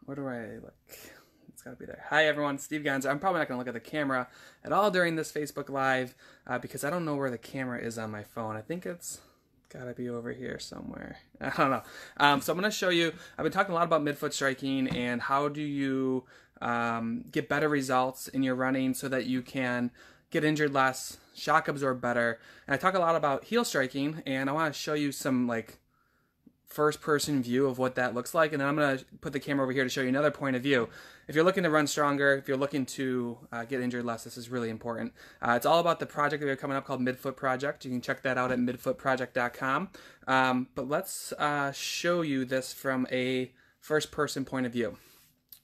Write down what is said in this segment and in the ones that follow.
Where do I look? It's got to be there. Hi, everyone. Steve Gonzer. I'm probably not going to look at the camera at all during this Facebook Live because I don't know where the camera is on my phone. I think it's got to be over here somewhere. I don't know. So I'm going to show you. I've been talking a lot about midfoot striking and how do you get better results in your running so that you can get injured less, shock absorb better. And I talk a lot about heel striking, and I want to show you some like first person view of what that looks like, and then I'm going to put the camera over here to show you another point of view. If you're looking to run stronger, if you're looking to get injured less, this is really important. It's all about the project that we have coming up called Midfoot Project. You can check that out at midfootproject.com. But let's show you this from a first person point of view.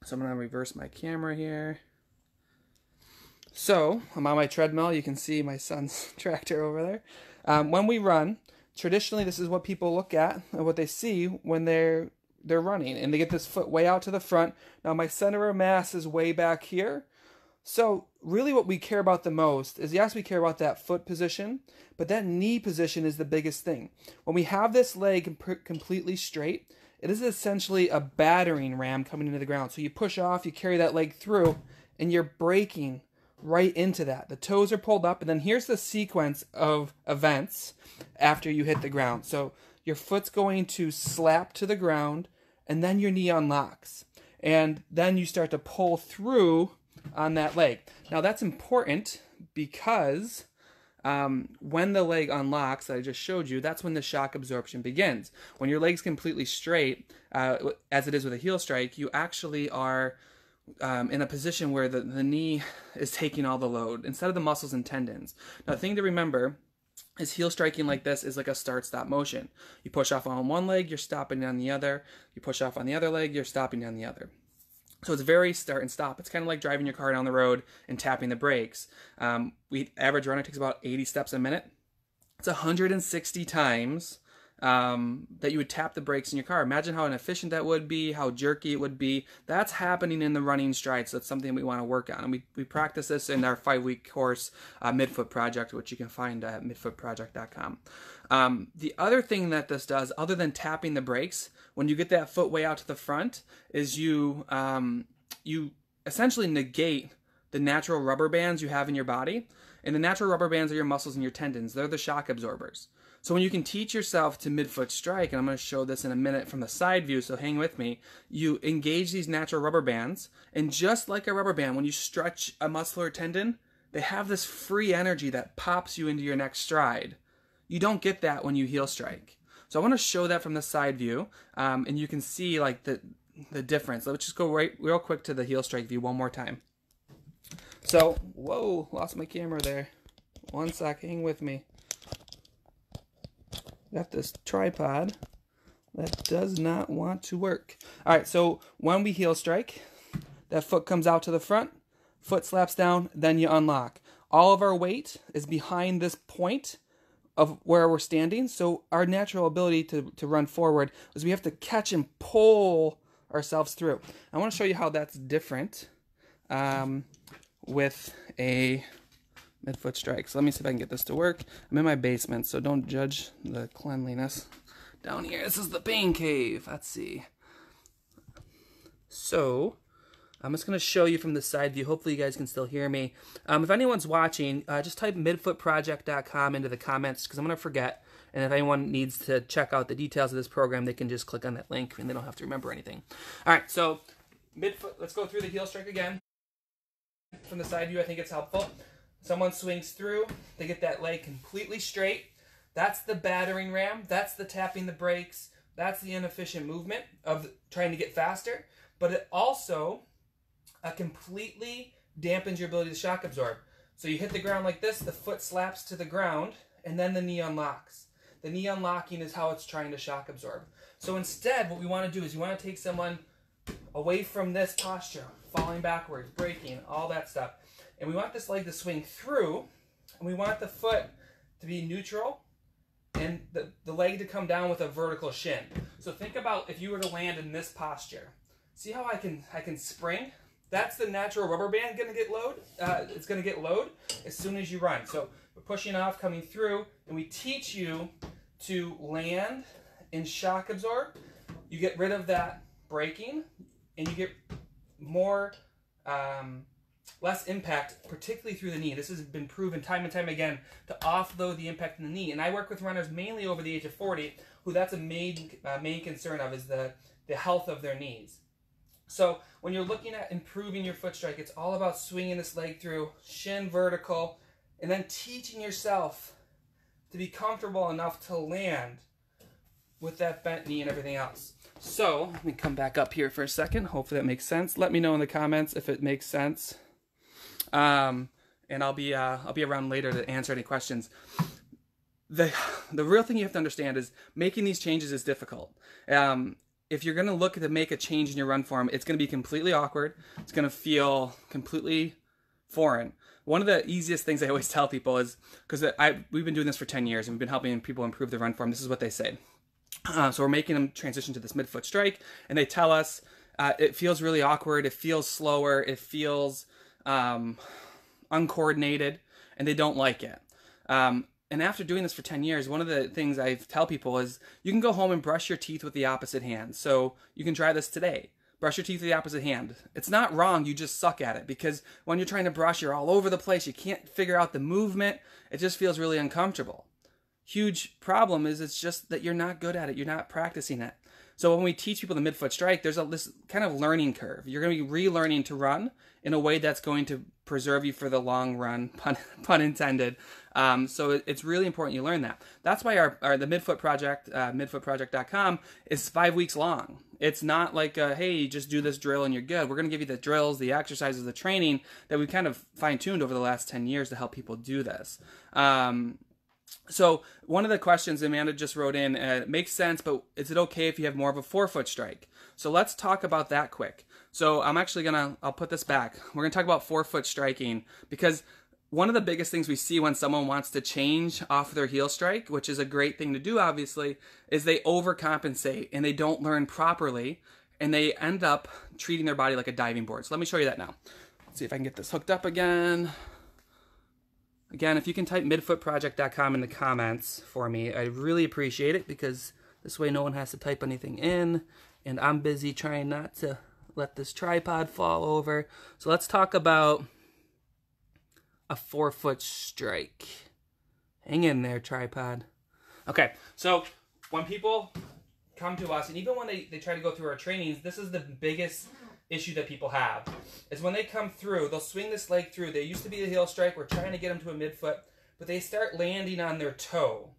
So I'm going to reverse my camera here. So I'm on my treadmill. You can see my son's tractor over there. When we run, traditionally, this is what people look at and what they see when they're running, and they get this foot way out to the front. Now my center of mass is way back here. So really what we care about the most is, yes, we care about that foot position, but that knee position is the biggest thing. When we have this leg completely straight, it is essentially a battering ram coming into the ground. So you push off, you carry that leg through, and you're braking right into that. The toes are pulled up, and then here's the sequence of events after you hit the ground. So your foot's going to slap to the ground, and then your knee unlocks. And then you start to pull through on that leg. Now that's important because when the leg unlocks, that I just showed you, that's when the shock absorption begins. When your leg's completely straight, as it is with a heel strike, you actually are in a position where the knee is taking all the load instead of the muscles and tendons. Now, the thing to remember is heel striking like this is like a start-stop motion. You push off on one leg, you're stopping on the other. You push off on the other leg, you're stopping on the other. So it's very start and stop. It's kind of like driving your car down the road and tapping the brakes. Average runner takes about 80 steps a minute. It's 160 times that you would tap the brakes in your car. Imagine how inefficient that would be, how jerky it would be. That's happening in the running stride, so that's something we want to work on. And we practice this in our 5-week course, Midfoot Project, which you can find at midfootproject.com. The other thing that this does, other than tapping the brakes, when you get that foot way out to the front, is you essentially negate the natural rubber bands you have in your body. And the natural rubber bands are your muscles and your tendons. They're the shock absorbers. So when you can teach yourself to midfoot strike, and I'm going to show this in a minute from the side view, so hang with me, you engage these natural rubber bands, and just like a rubber band, when you stretch a muscle or tendon, they have this free energy that pops you into your next stride. You don't get that when you heel strike. So I want to show that from the side view, and you can see like the difference. Let's just go real quick to the heel strike view one more time. So, whoa, lost my camera there. One sec, hang with me. Got this tripod that does not want to work. All right, so when we heel strike, that foot comes out to the front, foot slaps down, then you unlock. All of our weight is behind this point of where we're standing, so our natural ability to run forward is we have to catch and pull ourselves through. I want to show you how that's different with a midfoot strike. So let me see if I can get this to work. I'm in my basement, so don't judge the cleanliness down here. This is the pain cave. Let's see. So I'm just going to show you from the side view. Hopefully you guys can still hear me. If anyone's watching, just type midfootproject.com into the comments because I'm going to forget. And if anyone needs to check out the details of this program, they can just click on that link and they don't have to remember anything. All right, so midfoot. Let's go through the heel strike again. From the side view, I think it's helpful. Someone swings through, they get that leg completely straight. That's the battering ram. That's the tapping the brakes. That's the inefficient movement of trying to get faster. But it also completely dampens your ability to shock absorb. So you hit the ground like this, the foot slaps to the ground, and then the knee unlocks. The knee unlocking is how it's trying to shock absorb. So instead, what we want to do is you want to take someone away from this posture, falling backwards, braking, all that stuff. And we want this leg to swing through, and we want the foot to be neutral and the leg to come down with a vertical shin. So think about if you were to land in this posture. See how I can spring? That's the natural rubber band going to get load. It's going to get load as soon as you run. So we're pushing off, coming through, and we teach you to land and shock absorb. You get rid of that braking. and you get more less impact, particularly through the knee. This has been proven time and time again to offload the impact in the knee. And I work with runners mainly over the age of 40, who that's a main concern of, is the health of their knees. So when you're looking at improving your foot strike, it's all about swinging this leg through, shin vertical, and then teaching yourself to be comfortable enough to land with that bent knee and everything else. So let me come back up here for a second. Hopefully that makes sense. Let me know in the comments if it makes sense. And I'll be around later to answer any questions. The real thing you have to understand is making these changes is difficult. If you're going to look to make a change in your run form, it's going to be completely awkward. It's going to feel completely foreign. One of the easiest things I always tell people is, because we've been doing this for 10 years and we've been helping people improve their run form, this is what they say. So we're making them transition to this midfoot strike, and they tell us it feels really awkward, it feels slower, it feels uncoordinated, and they don't like it. And after doing this for 10 years, one of the things I tell people is you can go home and brush your teeth with the opposite hand. So you can try this today. Brush your teeth with the opposite hand. It's not wrong, you just suck at it, because when you're trying to brush, you're all over the place, you can't figure out the movement, it just feels really uncomfortable. Huge problem is it's just that you're not good at it, you're not practicing it. So when we teach people the midfoot strike, there's this kind of learning curve. You're going to be relearning to run in a way that's going to preserve you for the long run, pun intended. So it's really important you learn that. That's why the Midfoot Project, midfootproject.com, is 5 weeks long. It's not like, hey, just do this drill and you're good. We're going to give you the drills, the exercises, the training that we've kind of fine-tuned over the last 10 years to help people do this. So one of the questions Amanda just wrote in, it makes sense, but is it okay if you have more of a forefoot strike? So let's talk about that quick. So I'm actually I'll put this back. We're going to talk about forefoot striking, because one of the biggest things we see when someone wants to change off their heel strike, which is a great thing to do obviously, is they overcompensate and they don't learn properly, and they end up treating their body like a diving board. So let me show you that now. Let's see if I can get this hooked up again. Again, if you can type midfootproject.com in the comments for me, I'd really appreciate it, because this way no one has to type anything in, and I'm busy trying not to let this tripod fall over. So let's talk about a forefoot strike. Hang in there, tripod. Okay, so when people come to us, and even when they try to go through our trainings, this is the biggest issue that people have, is when they come through, they'll swing this leg through. They used to be a heel strike, we're trying to get them to a midfoot, but they start landing on their toe.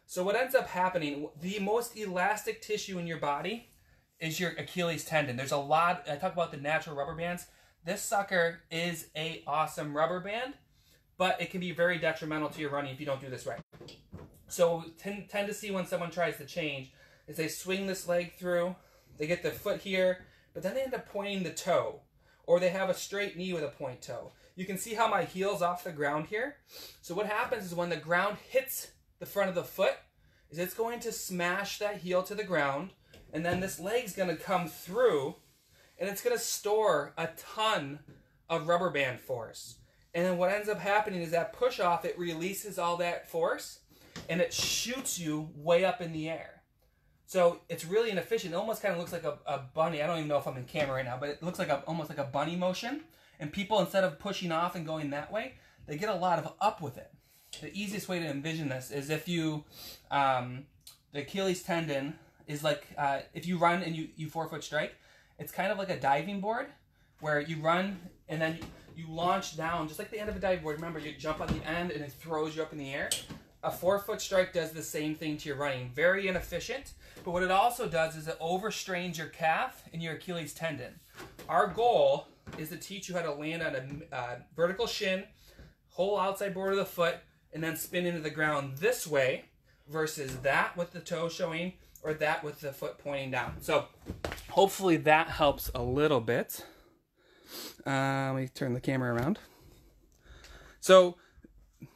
So what ends up happening, the most elastic tissue in your body is your Achilles tendon. There's a lot, I talk about the natural rubber bands. This sucker is a awesome rubber band, but it can be very detrimental to your running if you don't do this right. So tend to see when someone tries to change, is they swing this leg through, they get their foot here, but then they end up pointing the toe, or they have a straight knee with a point toe. You can see how my heel's off the ground here. So what happens is when the ground hits the front of the foot, is it's going to smash that heel to the ground, and then this leg's going to come through, and it's going to store a ton of rubber band force. And then what ends up happening is that push off, it releases all that force, and it shoots you way up in the air. So it's really inefficient. It almost kind of looks like a bunny. I don't even know if I'm in camera right now, but it looks like almost like a bunny motion. And people, instead of pushing off and going that way, they get a lot of up with it. The easiest way to envision this is if you, the Achilles tendon is like, if you run and you forefoot strike, it's kind of like a diving board where you run and then you launch down, just like the end of a diving board. Remember, you jump on the end and it throws you up in the air. A forefoot strike does the same thing to your running. Very inefficient, but what it also does is it overstrains your calf and your Achilles tendon. Our goal is to teach you how to land on a vertical shin, whole outside border of the foot, and then spin into the ground this way versus that with the toe showing, or that with the foot pointing down. So hopefully that helps a little bit. Let me turn the camera around. So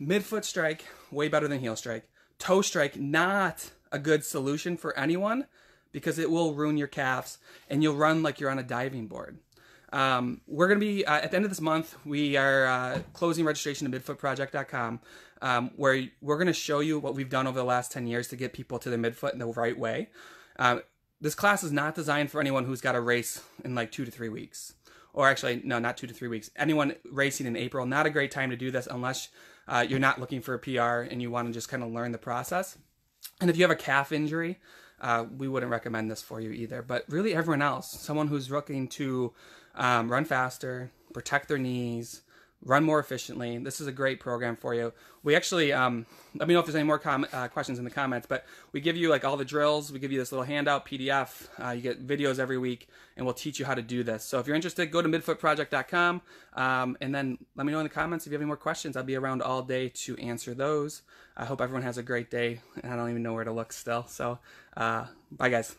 midfoot strike, way better than heel strike. Toe strike, not a good solution for anyone, because it will ruin your calves and you'll run like you're on a diving board. We're going to be, at the end of this month, we are closing registration at midfootproject.com, where we're going to show you what we've done over the last 10 years to get people to the midfoot in the right way. this class is not designed for anyone who's got a race in like 2 to 3 weeks. Or actually, no, not 2 to 3 weeks. Anyone racing in April, not a great time to do this unless you're not looking for a PR and you want to just kind of learn the process. And if you have a calf injury, we wouldn't recommend this for you either. But really everyone else, someone who's looking to run faster, protect their knees, run more efficiently, this is a great program for you. We actually, let me know if there's any more questions in the comments, but we give you like all the drills. We give you this little handout PDF. You get videos every week, and we'll teach you how to do this. So if you're interested, go to midfootproject.com, and then let me know in the comments if you have any more questions. I'll be around all day to answer those. I hope everyone has a great day, and I don't even know where to look still. So bye, guys.